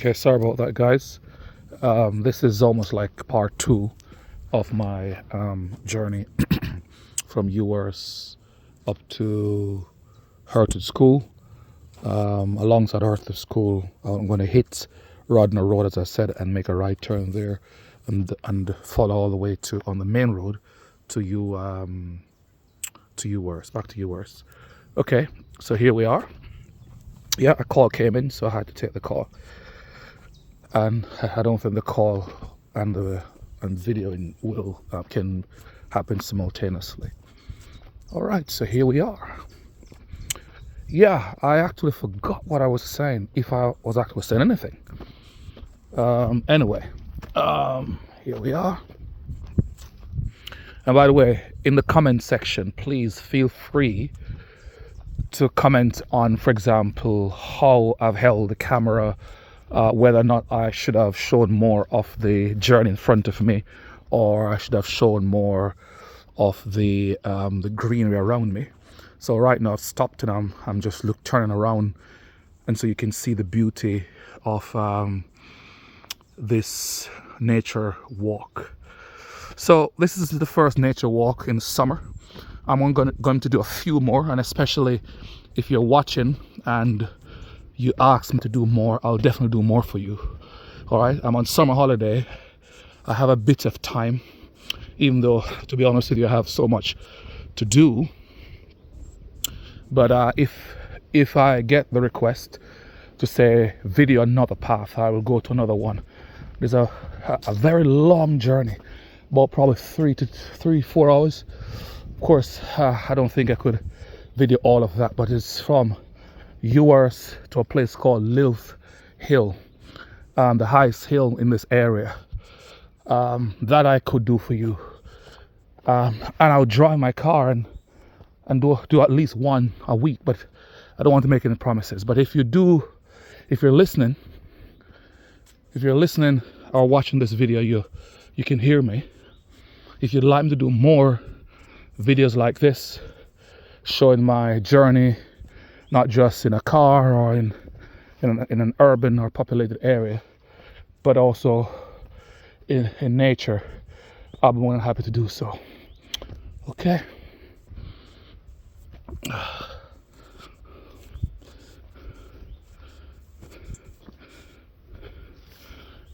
Okay, sorry about that, guys. This is almost like part two of my journey from Ewhurst up to Hurtwood School. Alongside Hurtwood School, I'm going to hit Radnor Road, as I said, and make a right turn there, and follow all the way to on the main road to Ewhurst, back to Ewhurst. Okay, so here we are. Yeah, a call came in, so I had to take the call. And I don't think the call and the videoing will can happen simultaneously. All right, so here we are. Yeah, I actually forgot what I was saying, if I was actually saying anything. Anyway, here we are. And by the way, in the comment section, please feel free to comment on, for example, how I've held the camera, whether or not I should have shown more of the journey in front of me, or I should have shown more of the greenery around me. So right now I've stopped and I'm just turning around, and so you can see the beauty of this nature walk. So this is the first nature walk in the summer. I'm going to do a few more, and especially if you're watching and you ask me to do more, I'll definitely do more for you. All right, I'm on summer holiday. I have a bit of time, even though, to be honest with you, I have so much to do. But if I get the request to say video another path, I will go to another one. There's a very long journey, about probably 4 hours. Of course, I don't think I could video all of that, but it's from Ewhurst to a place called Lilth Hill, the highest hill in this area, that I could do for you. And I'll drive my car and do at least one a week, but I don't want to make any promises. But if you're listening or watching this video, you can hear me. If you'd like me to do more videos like this, showing my journey, not just in a car or in an urban or populated area, but also in nature, I'll be more than happy to do so. Okay.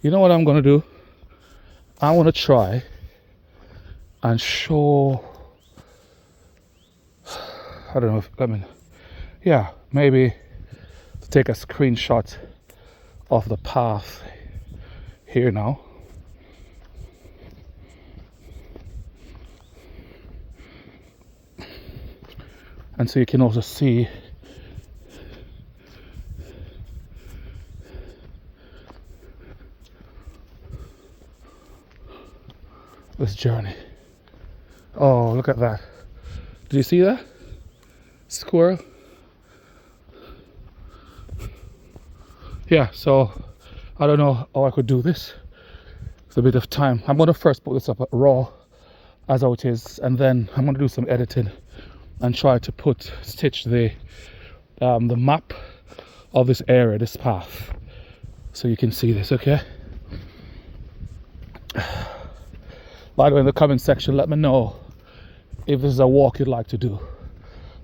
You know what I'm gonna do? I want to try and show, I don't know if, maybe to take a screenshot of the path here now. And so you can also see this journey. Oh, look at that. Did you see that? Squirrel. Yeah, so I don't know how I could do this. It's a bit of time. I'm going to first put this up at raw as how it is, and then I'm going to do some editing and try to stitch the map of this area, this path, so you can see this. Okay. By the way, in the comment section, let me know if this is a walk you'd like to do.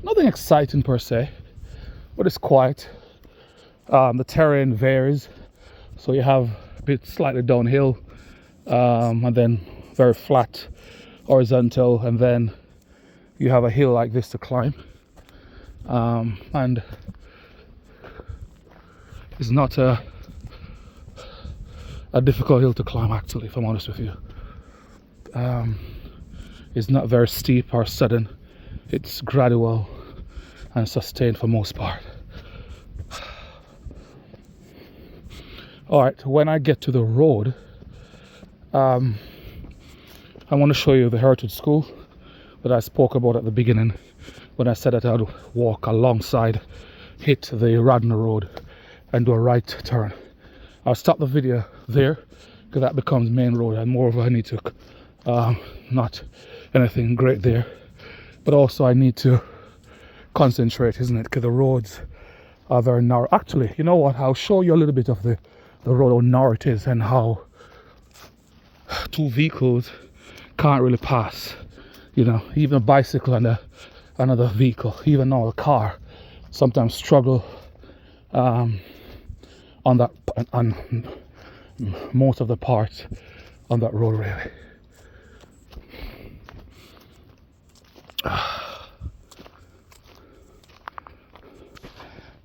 Nothing exciting per se, but it's quiet. The terrain varies, so you have a bit slightly downhill, and then very flat, horizontal, and then you have a hill like this to climb. And it's not a difficult hill to climb, actually, if I'm honest with you. It's not very steep or sudden. It's gradual and sustained for most part. All right, when I get to the road, I want to show you the Hurtwood School that I spoke about at the beginning when I said that I'd walk alongside, hit the Radnor Road and do a right turn. I'll stop the video there because that becomes main road, and moreover I need to not anything great there, but also I need to concentrate, isn't it, because the roads are very narrow. Actually, you know what, I'll show you a little bit of the road, how narrow it is, and how two vehicles can't really pass. You know, even a bicycle and another vehicle, even now a car, sometimes struggle on most of the parts on that road, really.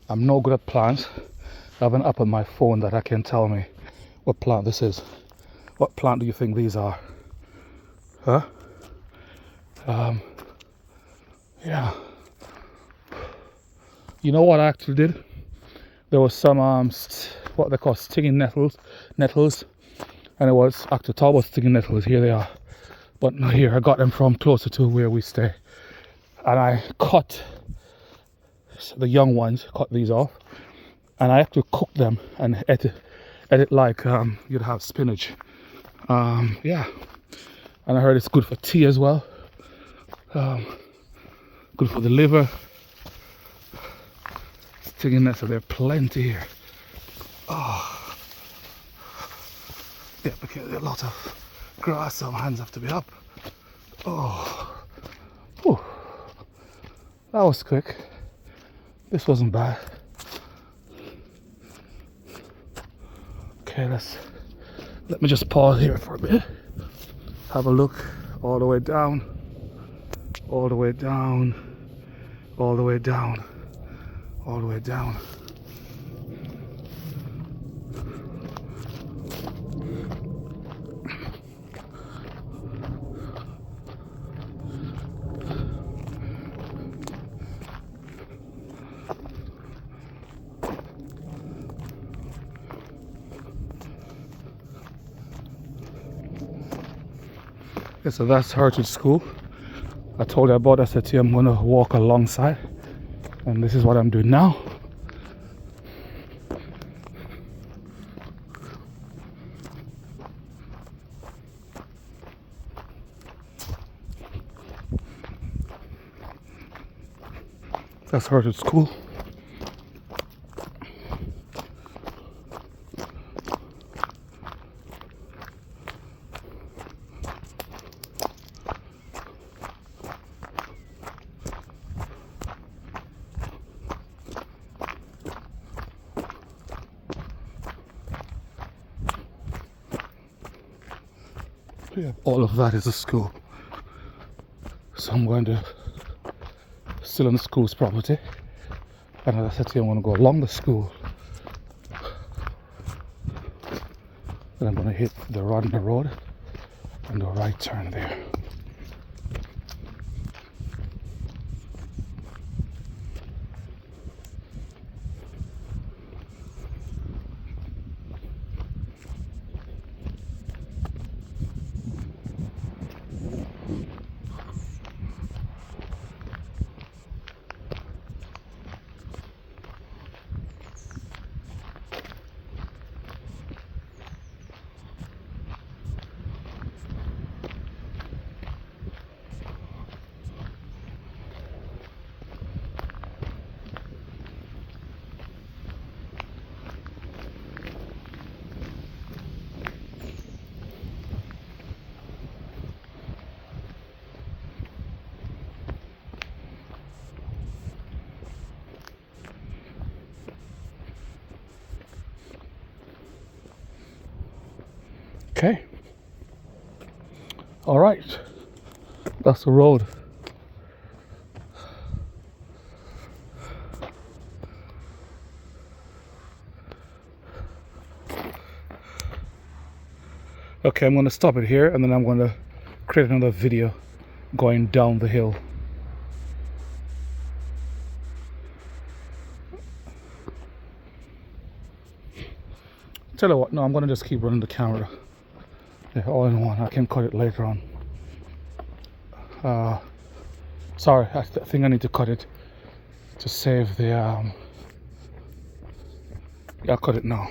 I'm no good at plants. I have an app on my phone that I can tell me what plant this is. What plant do you think these are? Huh? Yeah. You know what I actually did? There was some what they call stinging nettles, and it was actually talk about stinging nettles. Here they are, but here I got them from closer to where we stay, and I cut the young ones, cut these off, and I actually cooked them and ate it like you'd have spinach. Yeah, and I heard it's good for tea as well. Good for the liver. Stinging nettles, there are plenty here. Oh, yeah, because there's a lot of grass, so my hands have to be up. Oh, whew. That was quick. This wasn't bad. Okay, let me just pause here for a bit. Have a look all the way down, all the way down, all the way down, all the way down. Okay, so that's Hurtwood School. I told you about, I said to you I'm gonna walk alongside, and this is what I'm doing now. That's Hurtwood School. Yeah, all of that is a school. So I'm going to still on the school's property, and as I said to you, I'm going to go along the school. Then I'm going to hit the Radnor Road and do a right turn there. Okay. All right. That's the road. Okay, I'm going to stop it here, and then I'm going to create another video going down the hill. Tell you what, no, I'm going to just keep running the camera. Yeah, all in one. I can cut it later on. Sorry, I think I need to cut it to save the yeah, I'll cut it now.